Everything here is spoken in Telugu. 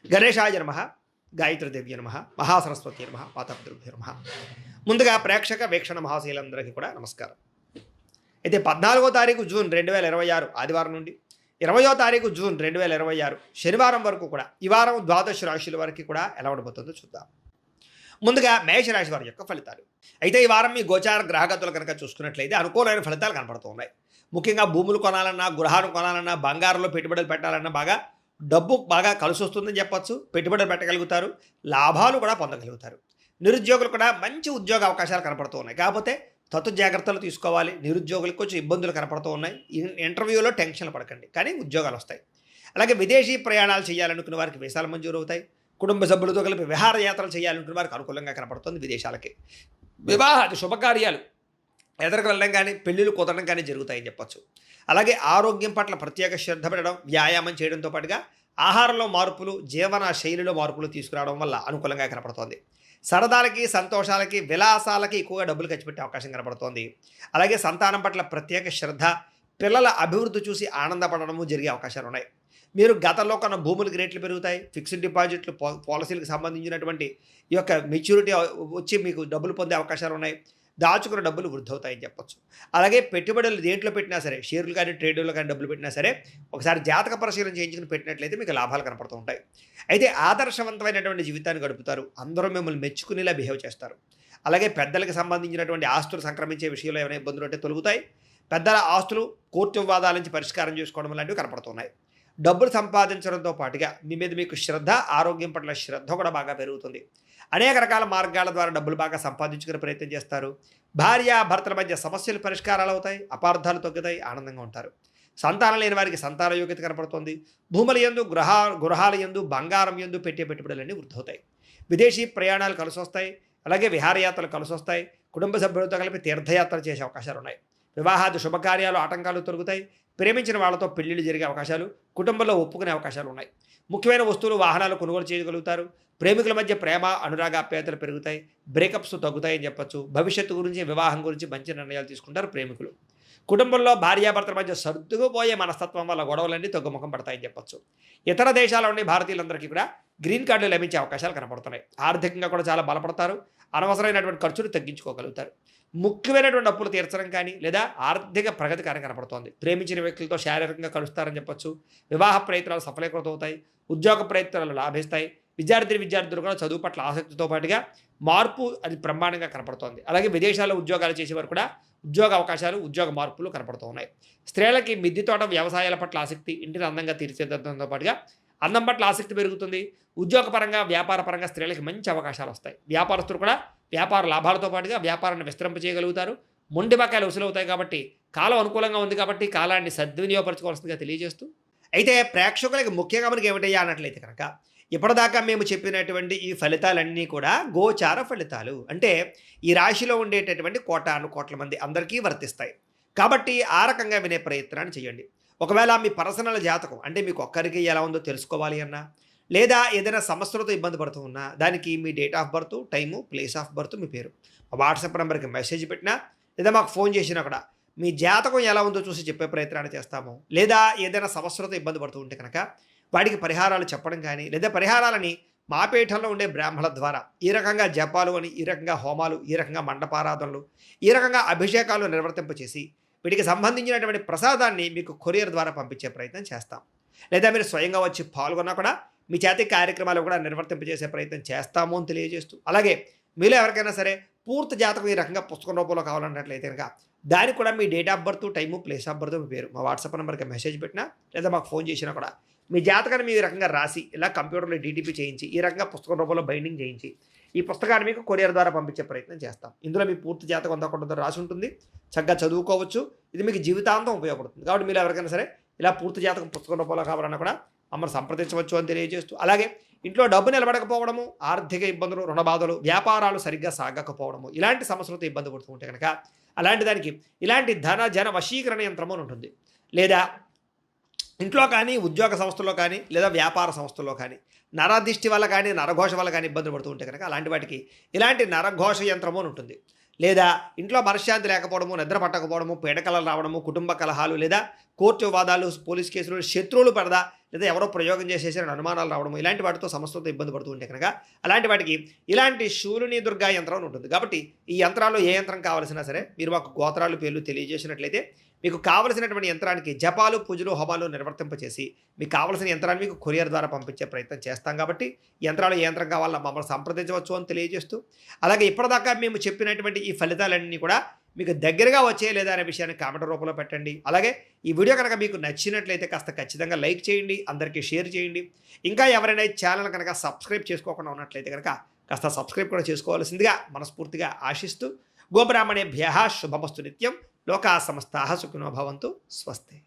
గణేశాయ నమః, గాయత్రీదేవ్య నమః, మహాసరస్వతి నమః, మాతాపితృభ్యో నమః. ముందుగా ప్రేక్షక వీక్షణ మహాశీలందరికీ కూడా నమస్కారం. అయితే 14వ తారీఖు జూన్ 2026 ఆదివారం నుండి 20వ తారీఖు జూన్ 2026 శనివారం వరకు కూడా ఈ వారం ద్వాదశ రాశుల వరకు కూడా ఎలా ఉండబోతుందో చూద్దాం. ముందుగా మేషరాశి వారి యొక్క ఫలితాలు. అయితే ఈ వారం మీ గోచార గ్రహగతులు కనుక చూసుకున్నట్లయితే అనుకూలమైన ఫలితాలు కనపడుతున్నాయి. ముఖ్యంగా భూములు కొనాలన్నా, గృహాలు కొనాలన్నా, బంగారంలో పెట్టుబడులు పెట్టాలన్నా డబ్బు బాగా కలిసి వస్తుందని చెప్పొచ్చు. పెట్టుబడులు పెట్టగలుగుతారు, లాభాలు కూడా పొందగలుగుతారు. నిరుద్యోగులు కూడా మంచి ఉద్యోగ అవకాశాలు కనపడుతూ ఉన్నాయి. కాకపోతే జాగ్రత్తలు తీసుకోవాలి. నిరుద్యోగులకు కొంచెం ఇబ్బందులు కనపడుతూ ఉన్నాయి. ఇంటర్వ్యూలో టెన్షన్లు పడకండి, కానీ ఉద్యోగాలు వస్తాయి. అలాగే విదేశీ ప్రయాణాలు చేయాలనుకున్న వారికి వీసాలు మంజూరు అవుతాయి. కుటుంబ సభ్యులతో కలిపి విహారయాత్రలు చేయాలనుకున్న వారికి అనుకూలంగా కనపడుతుంది. విదేశాలకి వివాహాది శుభకార్యాలు ఎదురుకు వెళ్ళడం కానీ, పెళ్ళిళ్ళు కుదరడం కానీ జరుగుతాయని చెప్పొచ్చు. అలాగే ఆరోగ్యం పట్ల ప్రత్యేక శ్రద్ధ పెట్టడం, వ్యాయామం చేయడంతో పాటుగా ఆహారంలో మార్పులు, జీవన శైలిలో మార్పులు తీసుకురావడం వల్ల అనుకూలంగా కనపడుతోంది. సరదాలకి, సంతోషాలకి, విలాసాలకి ఎక్కువగా డబ్బులు ఖర్చు పెట్టే అవకాశం కనపడుతోంది. అలాగే సంతానం పట్ల ప్రత్యేక శ్రద్ధ, పిల్లల అభివృద్ధి చూసి ఆనందపడడము జరిగే అవకాశాలు ఉన్నాయి. మీరు గతంలో కొన్న భూములకి రేట్లు పెరుగుతాయి. ఫిక్స్డ్ డిపాజిట్లు, పాలసీలకు సంబంధించినటువంటి ఈ యొక్క మెచ్యూరిటీ వచ్చి మీకు డబ్బులు పొందే అవకాశాలు ఉన్నాయి. దాచుకున్న డబ్బులు వృద్ధి అవుతాయని చెప్పొచ్చు. అలాగే పెట్టుబడులు దేంట్లో పెట్టినా సరే, షేర్లు కానీ, ట్రేడుల్లో కానీ డబ్బులు పెట్టినా సరే, ఒకసారి జాతక పరిశీలన చేయించుకుని పెట్టినట్లయితే మీకు లాభాలు కనపడుతూ ఉంటాయి. అయితే ఆదర్శవంతమైనటువంటి జీవితాన్ని గడుపుతారు. అందరూ మిమ్మల్ని మెచ్చుకునేలా బిహేవ్ చేస్తారు. అలాగే పెద్దలకు సంబంధించినటువంటి ఆస్తులు సంక్రమించే విషయంలో ఏమైనా ఇబ్బందులు ఉంటే తొలగుతాయి. పెద్దల ఆస్తులు కోర్టు వివాదాల నుంచి పరిష్కారం చేసుకోవడం లాంటివి కనపడుతున్నాయి. డబ్బులు సంపాదించడంతో పాటుగా మీ మీద మీకు శ్రద్ధ, ఆరోగ్యం పట్ల శ్రద్ధ కూడా బాగా పెరుగుతుంది. అనేక రకాల మార్గాల ద్వారా డబ్బులు బాగా సంపాదించుకునే ప్రయత్నం చేస్తారు. భార్య భర్తల మధ్య సమస్యలు పరిష్కారాలు అవుతాయి. అపార్థాలు తగ్గుతాయి. ఆనందంగా ఉంటారు. సంతానం లేని వారికి సంతాన యోగ్యత కనపడుతుంది. భూముల యందు, గృహాల యందు, బంగారం యందు పెట్టే పెట్టుబడులన్నీ వృద్ధి అవుతాయి. విదేశీ ప్రయాణాలు కలిసి వస్తాయి. అలాగే విహారయాత్రలు కలిసి వస్తాయి. కుటుంబ సభ్యులతో కలిపి తీర్థయాత్రలు చేసే అవకాశాలు ఉన్నాయి. వివాహాది శుభకార్యాలు ఆటంకాలు తొలగుతాయి. ప్రేమించిన వాళ్ళతో పెళ్లిళ్ళు జరిగే అవకాశాలు, కుటుంబంలో ఒప్పుకునే అవకాశాలు ఉన్నాయి. ముఖ్యమైన వస్తువులు, వాహనాలు కొనుగోలు చేయగలుగుతారు. ప్రేమికుల మధ్య ప్రేమ, అనురాగాప్యాయతలు పెరుగుతాయి. బ్రేకప్స్ తగ్గుతాయని చెప్పొచ్చు. భవిష్యత్తు గురించి, వివాహం గురించి మంచి నిర్ణయాలు తీసుకుంటారు ప్రేమికులు. కుటుంబంలో భార్యాభర్తల మధ్య సర్దుకుపోయే మనస్తత్వం వల్ల గొడవలన్నీ తగ్గుముఖం పడతాయని చెప్పొచ్చు. ఇతర దేశాల్లోని భారతీయులందరికీ కూడా గ్రీన్ కార్డులు లభించే అవకాశాలు కనపడుతున్నాయి. ఆర్థికంగా కూడా చాలా బలపడతారు. అనవసరమైనటువంటి ఖర్చులు తగ్గించుకోగలుగుతారు. ముఖ్యమైనటువంటి అప్పులు తీర్చడం కానీ, లేదా ఆర్థిక ప్రగతి కానీ కనపడుతోంది. ప్రేమించిన వ్యక్తులతో శారీరకంగా కలుస్తారని చెప్పొచ్చు. వివాహ ప్రయత్నాలు సఫలీకృతం అవుతాయి. ఉద్యోగ ప్రయత్నాలు లాభిస్తాయి. విద్యార్థులు కూడా చదువు పట్ల ఆసక్తితో పాటుగా మార్పు అది బ్రహ్మాండంగా కనపడుతోంది. అలాగే విదేశాల్లో ఉద్యోగాలు చేసేవారు కూడా ఉద్యోగ అవకాశాలు, ఉద్యోగ మార్పులు కనపడుతూ ఉన్నాయి. స్త్రీలకి మిద్దె తోట, వ్యవసాయాల పట్ల ఆసక్తి, ఇంటిని అందంగా తీర్చిదిద్దడంతో పాటుగా అందం పట్ల ఆసక్తి పెరుగుతుంది. ఉద్యోగపరంగా, వ్యాపారపరంగా స్త్రీలకి మంచి అవకాశాలు వస్తాయి. వ్యాపారస్తులు కూడా వ్యాపార లాభాలతో పాటుగా వ్యాపారాన్ని విస్తరింపజేయగలుగుతారు. మొండి బకాయిలు వసూలవుతాయి. కాబట్టి కాలం అనుకూలంగా ఉంది కాబట్టి కాలాన్ని సద్వినియోగపరచుకోవాల్సిందిగా తెలియజేస్తూ, అయితే ప్రేక్షకులకి ముఖ్యంగా మనకి ఏమిటయ్యా అన్నట్లయితే కనుక, ఇప్పటిదాకా మేము చెప్పినటువంటి ఈ ఫలితాలన్నీ కూడా గోచార ఫలితాలు. అంటే ఈ రాశిలో ఉండేటటువంటి కోటాను కోట్ల మంది అందరికీ వర్తిస్తాయి. కాబట్టి ఆ రకంగా వినే ప్రయత్నాన్ని చేయండి. ఒకవేళ మీ పర్సనల్ జాతకం అంటే మీకు ఒక్కరికి ఎలా ఉందో తెలుసుకోవాలి అన్నా, లేదా ఏదైనా సమస్యలతో ఇబ్బంది పడుతూ ఉన్నా, దానికి మీ date of birth, time, place of birth, మీ పేరు మా వాట్సాప్ నెంబర్కి మెసేజ్ పెట్టినా, లేదా మాకు ఫోన్ చేసినా కూడా మీ జాతకం ఎలా ఉందో చూసి చెప్పే ప్రయత్నాన్ని చేస్తాము. లేదా ఏదైనా సమస్యలతో ఇబ్బంది పడుతూ ఉంటే కనుక వాటికి పరిహారాలు చెప్పడం కానీ, లేదా పరిహారాలని మా పీఠంలో ఉండే బ్రాహ్మణుల ద్వారా ఈ రకంగా జపాలు అని, ఈ రకంగా హోమాలు, ఈ రకంగా మండపారాధనలు, ఈ రకంగా అభిషేకాలు నిర్వర్తింపచేసి వీటికి సంబంధించినటువంటి ప్రసాదాన్ని మీకు కొరియర్ ద్వారా పంపించే ప్రయత్నం చేస్తాం. లేదా మీరు స్వయంగా వచ్చి పాల్గొన్నా కూడా మీ చేతి కార్యక్రమాలు కూడా నిర్వర్తింపజేసే ప్రయత్నం చేస్తాము అని తెలియజేస్తూ, అలాగే మీలో ఎవరికైనా సరే పూర్తి జాతకం ఈ రకంగా పుస్తకం రూపంలో కావాలన్నట్లయితే కనుక దానికి కూడా మీ date of birth, time, place of birth, మీ పేరు మా వాట్సాప్ నెంబర్కి మెసేజ్ పెట్టినా, లేదా మాకు ఫోన్ చేసినా కూడా మీ జాతకాన్ని మీ రకంగా రాసి ఇలా కంప్యూటర్లో డీటీపీ చేయించి ఈ రకంగా పుస్తకం రూపంలో బైండింగ్ చేయించి ఈ పుస్తకాన్ని మీకు కొరియర్ ద్వారా పంపించే ప్రయత్నం చేస్తాం. ఇందులో మీ పూర్తి జాతకం అంతా కూడా రాసి ఉంటుంది. చక్కగా చదువుకోవచ్చు. ఇది మీకు జీవితాంతం ఉపయోగపడుతుంది. కాబట్టి మీరు ఎవరికైనా సరే ఇలా పూర్తి జాతకం పుస్తకం రూపంలో కావాలన్నా కూడా మమ్మల్ని సంప్రదించవచ్చు అని తెలియజేస్తూ, అలాగే ఇంట్లో డబ్బు నిలబడకపోవడము, ఆర్థిక ఇబ్బందులు, రుణ బాధలు, వ్యాపారాలు సరిగ్గా సాగకపోవడము, ఇలాంటి సమస్యలతో ఇబ్బంది పడుతూ ఉంటే కనుక అలాంటి దానికి ఇలాంటి జన వశీకరణ యంత్రము అని ఉంటుంది. లేదా ఇంట్లో కానీ, ఉద్యోగ సంస్థల్లో కానీ, లేదా వ్యాపార సంస్థల్లో కానీ నరదిష్టి వల్ల కానీ, నరఘోష వల్ల కానీ ఇబ్బందులు పడుతూ ఉంటే కనుక అలాంటి వాటికి ఇలాంటి నరఘోష యంత్రము అని ఉంటుంది. లేదా ఇంట్లో మనశ్శాంతి లేకపోవడము, నిద్ర పట్టకపోవడము, పీడకలలు రావడము, కుటుంబ కలహాలు, లేదా కోర్టు వివాదాలు, పోలీస్ కేసులు, శత్రువులు పడదా, లేదా ఎవరో ప్రయోగం చేసేసారని అనుమానాలు రావడము ఇలాంటి వాటితో సమస్యలతో ఇబ్బంది పడుతూ ఉంటే కనుక అలాంటి వాటికి ఇలాంటి శూలిని దుర్గా యంత్రం అని ఉంటుంది. కాబట్టి ఈ యంత్రాల్లో ఏ యంత్రం కావాల్సినా సరే మీరు మాకు గోత్రాలు పేర్లు తెలియజేసినట్లయితే మీకు కావలసినటువంటి యంత్రానికి జపాలు పూజలు హోమాలు నిర్వర్తింపచేసి మీకు కావలసిన యంత్రాన్ని మీకు కొరియర్ ద్వారా పంపించే ప్రయత్నం చేస్తాం. కాబట్టి యంత్రాలు ఏ యంత్రం కావాలన్నా మమ్మల్ని సంప్రదించవచ్చు అని తెలియజేస్తూ, అలాగే ఇప్పటిదాకా మేము చెప్పినటువంటి ఈ ఫలితాలన్నీ కూడా మీకు దగ్గరగా వచ్చే లేదా అనే విషయాన్ని కామెంట్ రూపంలో పెట్టండి. అలాగే ఈ వీడియో కనుక మీకు నచ్చినట్లయితే కాస్త ఖచ్చితంగా లైక్ చేయండి, అందరికీ షేర్ చేయండి. ఇంకా ఎవరైనా ఈ ఛానల్ కనుక సబ్స్క్రైబ్ చేసుకోకుండా ఉన్నట్లయితే కనుక కాస్త సబ్స్క్రైబ్ కూడా చేసుకోవాల్సిందిగా మనస్ఫూర్తిగా ఆశిస్తూ, గోబ్రాహ్మణేభ్యః శుభమస్తు నిత్యం, లోకా సమస్తాః సుఖినో భవంతు, స్వస్తి.